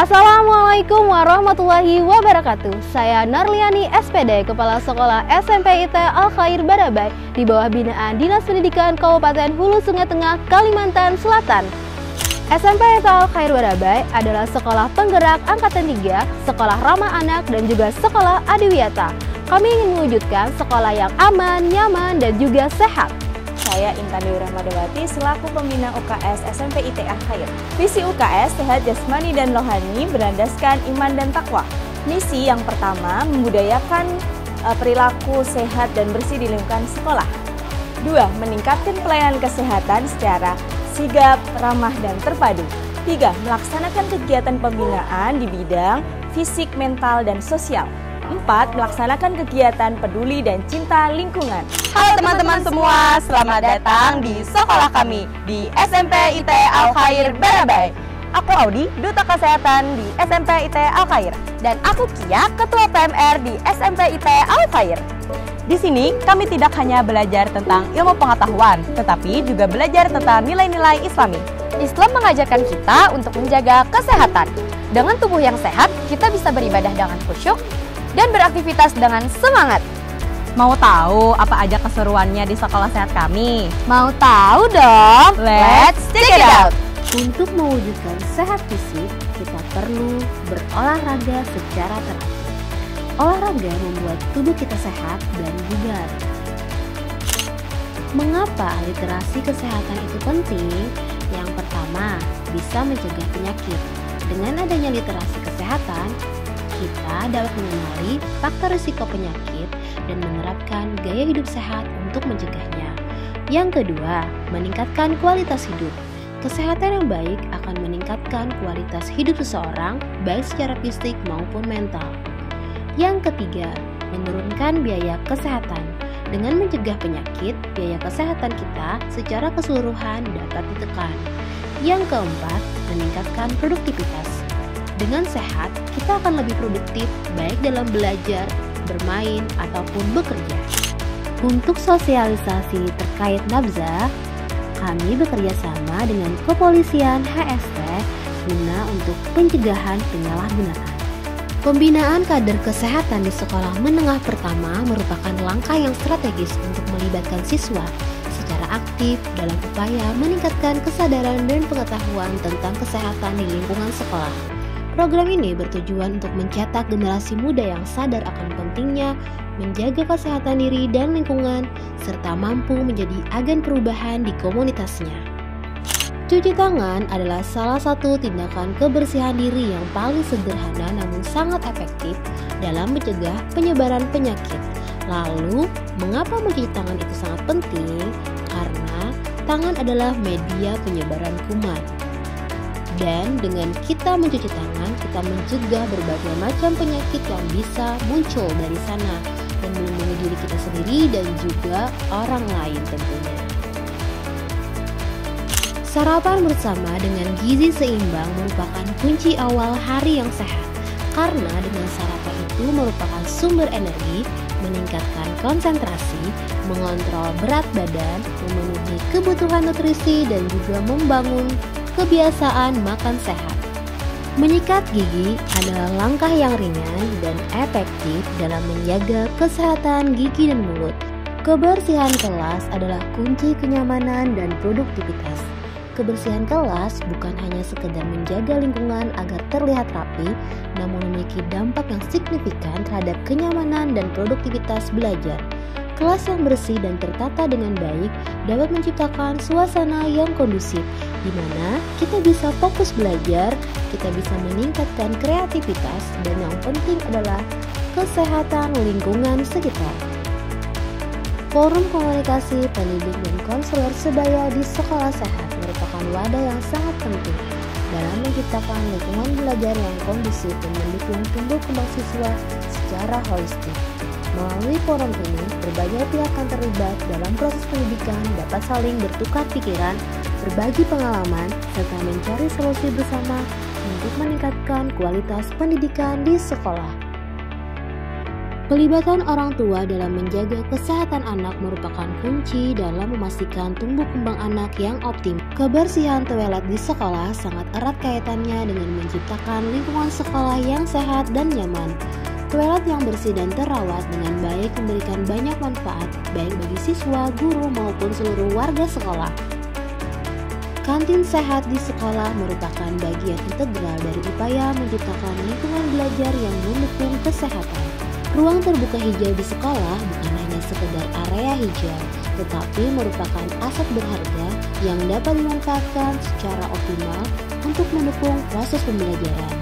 Assalamualaikum warahmatullahi wabarakatuh. Saya Narliani SPD, Kepala Sekolah SMP IT Al-Khair Barabai di bawah binaan Dinas Pendidikan Kabupaten Hulu Sungai Tengah, Kalimantan Selatan. SMP IT Al-Khair Barabai adalah sekolah penggerak angkatan 3, sekolah ramah anak, dan juga sekolah adiwiyata. Kami ingin mewujudkan sekolah yang aman, nyaman, dan juga sehat. Saya Intan Dewi Rahmadawati selaku pembina UKS SMP IT Al-Khair. Visi UKS sehat jasmani dan rohani berlandaskan iman dan takwa. Misi yang pertama membudayakan perilaku sehat dan bersih di lingkungan sekolah. 2. Meningkatkan pelayanan kesehatan secara sigap, ramah, dan terpadu. 3. Melaksanakan kegiatan pembinaan di bidang fisik, mental, dan sosial. 4. Melaksanakan kegiatan peduli dan cinta lingkungan. Halo teman-teman semua, selamat datang di sekolah kami di SMP IT Al-Khair Barabai. Aku Audi, Duta Kesehatan di SMP IT Al-Khair. Dan aku Kia, Ketua PMR di SMP IT Al-Khair. Di sini kami tidak hanya belajar tentang ilmu pengetahuan, tetapi juga belajar tentang nilai-nilai Islami. Islam mengajarkan kita untuk menjaga kesehatan. Dengan tubuh yang sehat, kita bisa beribadah dengan khusyuk dan beraktivitas dengan semangat. Mau tahu apa aja keseruannya di sekolah sehat kami? Mau tahu dong? Let's check it out! Untuk mewujudkan sehat fisik, kita perlu berolahraga secara teratur. Olahraga membuat tubuh kita sehat dan bugar. Mengapa literasi kesehatan itu penting? Yang pertama, bisa mencegah penyakit. Dengan adanya literasi kesehatan, kita dapat mengenali faktor risiko penyakit dan menerapkan gaya hidup sehat untuk mencegahnya. Yang kedua, meningkatkan kualitas hidup. Kesehatan yang baik akan meningkatkan kualitas hidup seseorang, baik secara fisik maupun mental. Yang ketiga, menurunkan biaya kesehatan. Dengan mencegah penyakit, biaya kesehatan kita secara keseluruhan dapat ditekan. Yang keempat, meningkatkan produktivitas. Dengan sehat, kita akan lebih produktif baik dalam belajar, bermain, ataupun bekerja. Untuk sosialisasi terkait nabzah, kami bekerja sama dengan Kepolisian HST guna untuk pencegahan penyalahgunaan. Pembinaan kader kesehatan di sekolah menengah pertama merupakan langkah yang strategis untuk melibatkan siswa secara aktif dalam upaya meningkatkan kesadaran dan pengetahuan tentang kesehatan di lingkungan sekolah. Program ini bertujuan untuk mencetak generasi muda yang sadar akan pentingnya menjaga kesehatan diri dan lingkungan, serta mampu menjadi agen perubahan di komunitasnya. Cuci tangan adalah salah satu tindakan kebersihan diri yang paling sederhana namun sangat efektif dalam mencegah penyebaran penyakit. Lalu, mengapa mencuci tangan itu sangat penting? Karena tangan adalah media penyebaran kuman. Dan dengan kita mencuci tangan, kita mencegah berbagai macam penyakit yang bisa muncul dari sana dan melindungi diri kita sendiri dan juga orang lain tentunya. Sarapan bersama dengan gizi seimbang merupakan kunci awal hari yang sehat. Karena dengan sarapan itu merupakan sumber energi, meningkatkan konsentrasi, mengontrol berat badan, memenuhi kebutuhan nutrisi, dan juga membangun kebiasaan makan sehat. Menyikat gigi adalah langkah yang ringan dan efektif dalam menjaga kesehatan gigi dan mulut. Kebersihan kelas adalah kunci kenyamanan dan produktivitas. Kebersihan kelas bukan hanya sekedar menjaga lingkungan agar terlihat rapi, namun memiliki dampak yang signifikan terhadap kenyamanan dan produktivitas belajar. Kelas yang bersih dan tertata dengan baik dapat menciptakan suasana yang kondusif, di mana kita bisa fokus belajar, kita bisa meningkatkan kreativitas, dan yang penting adalah kesehatan lingkungan sekitar. Forum komunikasi pendidik dan konselor sebaya di sekolah sehat merupakan wadah yang sangat penting dalam menciptakan lingkungan belajar yang kondusif dan mendukung tumbuh kembang siswa secara holistik. Melalui forum ini, berbagai pihak yang terlibat dalam proses pendidikan dapat saling bertukar pikiran, berbagi pengalaman, serta mencari solusi bersama untuk meningkatkan kualitas pendidikan di sekolah. Pelibatan orang tua dalam menjaga kesehatan anak merupakan kunci dalam memastikan tumbuh kembang anak yang optimal. Kebersihan toilet di sekolah sangat erat kaitannya dengan menciptakan lingkungan sekolah yang sehat dan nyaman. Toilet yang bersih dan terawat dengan baik memberikan banyak manfaat, baik bagi siswa, guru, maupun seluruh warga sekolah. Kantin sehat di sekolah merupakan bagian integral dari upaya menciptakan lingkungan belajar yang mendukung kesehatan. Ruang terbuka hijau di sekolah bukan hanya sekedar area hijau, tetapi merupakan aset berharga yang dapat dimanfaatkan secara optimal untuk mendukung proses pembelajaran.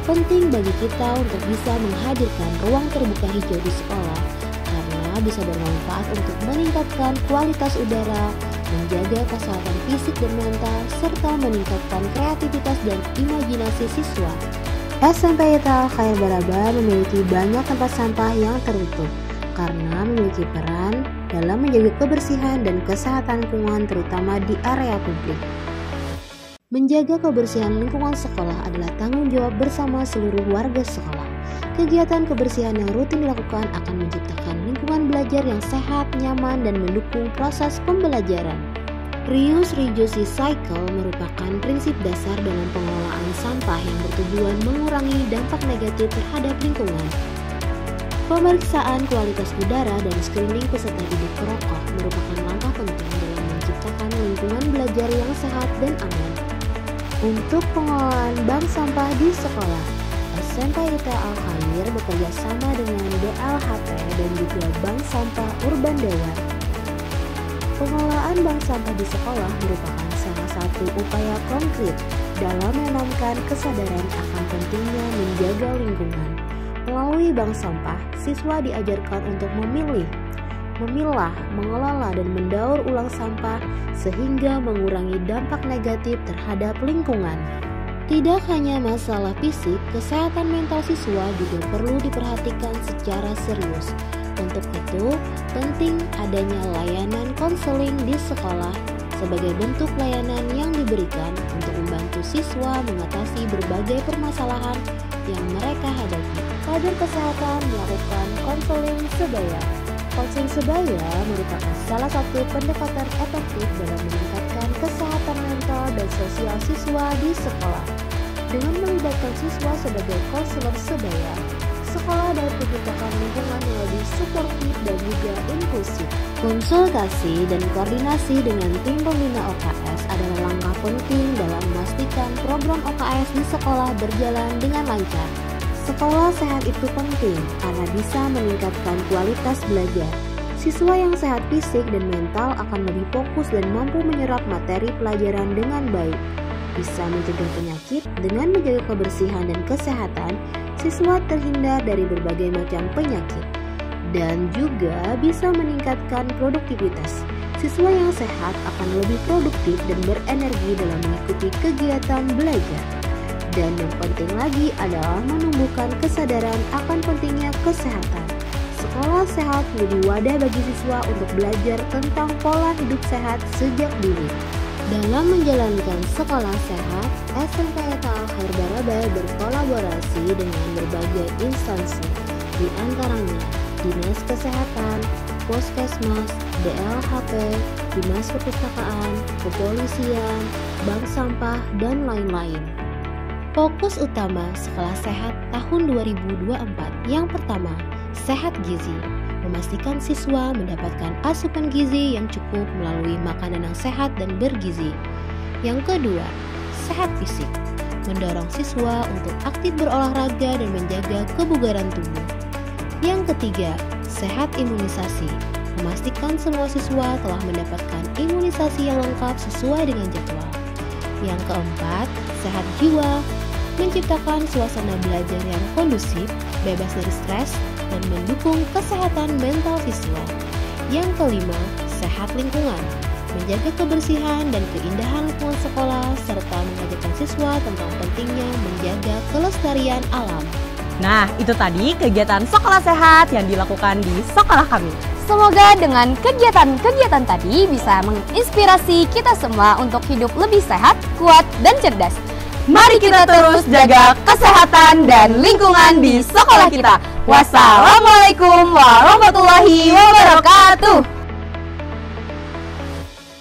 Penting bagi kita untuk bisa menghadirkan ruang terbuka hijau di sekolah karena bisa bermanfaat untuk meningkatkan kualitas udara, menjaga kesehatan fisik dan mental, serta meningkatkan kreativitas dan imajinasi siswa. SMP ITA Al-Khair Baraba memiliki banyak tempat sampah yang tertutup karena memiliki peran dalam menjaga kebersihan dan kesehatan lingkungan terutama di area publik. Menjaga kebersihan lingkungan sekolah adalah tanggung jawab bersama seluruh warga sekolah. Kegiatan kebersihan yang rutin dilakukan akan menciptakan lingkungan belajar yang sehat, nyaman, dan mendukung proses pembelajaran. Reuse Reduce Recycle merupakan prinsip dasar dalam pengelolaan sampah yang bertujuan mengurangi dampak negatif terhadap lingkungan. Pemeriksaan kualitas udara dan screening peserta didik perokok merupakan langkah penting dalam menciptakan lingkungan belajar yang sehat dan aman. Untuk pengelolaan bank sampah di sekolah, SMP ITA Al-Khair bekerja sama dengan DLHP dan juga Bank Sampah Urban Dewa. Pengelolaan bank sampah di sekolah merupakan salah satu upaya konkret dalam menanamkan kesadaran akan pentingnya menjaga lingkungan. Melalui bank sampah, siswa diajarkan untuk memilih, memilah, mengelola, dan mendaur ulang sampah sehingga mengurangi dampak negatif terhadap lingkungan. Tidak hanya masalah fisik, kesehatan mental siswa juga perlu diperhatikan secara serius. Untuk itu, penting adanya layanan konseling di sekolah sebagai bentuk layanan yang diberikan untuk membantu siswa mengatasi berbagai permasalahan yang mereka hadapi. Kader kesehatan melakukan konseling sebaya. Konseling sebaya merupakan salah satu pendekatan efektif dalam meningkatkan kesehatan mental dan sosial siswa di sekolah. Dengan melibatkan siswa sebagai konselor sebaya, sekolah dapat menciptakan lingkungan yang lebih suportif dan juga inklusif. Konsultasi dan koordinasi dengan tim pembina OKS adalah langkah penting dalam memastikan program OKS di sekolah berjalan dengan lancar. Sekolah sehat itu penting karena bisa meningkatkan kualitas belajar. Siswa yang sehat fisik dan mental akan lebih fokus dan mampu menyerap materi pelajaran dengan baik. Bisa mencegah penyakit dengan menjaga kebersihan dan kesehatan, siswa terhindar dari berbagai macam penyakit. Dan juga bisa meningkatkan produktivitas. Siswa yang sehat akan lebih produktif dan berenergi dalam mengikuti kegiatan belajar. Dan yang penting lagi adalah menumbuhkan kesadaran akan pentingnya kesehatan. Sekolah sehat menjadi wadah bagi siswa untuk belajar tentang pola hidup sehat sejak dini. Dalam menjalankan sekolah sehat, SMP ITA Al-Khair Baraba berkolaborasi dengan berbagai instansi, di antaranya Dinas Kesehatan, Puskesmas, DLHP, Dinas Perpustakaan, Kepolisian, Bank Sampah, dan lain-lain. Fokus utama Sekolah Sehat tahun 2024 yang pertama, sehat gizi. Memastikan siswa mendapatkan asupan gizi yang cukup melalui makanan yang sehat dan bergizi. Yang kedua, sehat fisik. Mendorong siswa untuk aktif berolahraga dan menjaga kebugaran tubuh. Yang ketiga, sehat imunisasi. Memastikan semua siswa telah mendapatkan imunisasi yang lengkap sesuai dengan jadwal. Yang keempat, sehat jiwa. Menciptakan suasana belajar yang kondusif, bebas dari stres, dan mendukung kesehatan mental siswa. Yang kelima, sehat lingkungan. Menjaga kebersihan dan keindahan lingkungan sekolah, serta mengajarkan siswa tentang pentingnya menjaga kelestarian alam. Nah, itu tadi kegiatan sekolah sehat yang dilakukan di sekolah kami. Semoga dengan kegiatan-kegiatan tadi bisa menginspirasi kita semua untuk hidup lebih sehat, kuat, dan cerdas. Mari kita terus jaga kesehatan dan lingkungan di sekolah kita. Wassalamualaikum warahmatullahi wabarakatuh.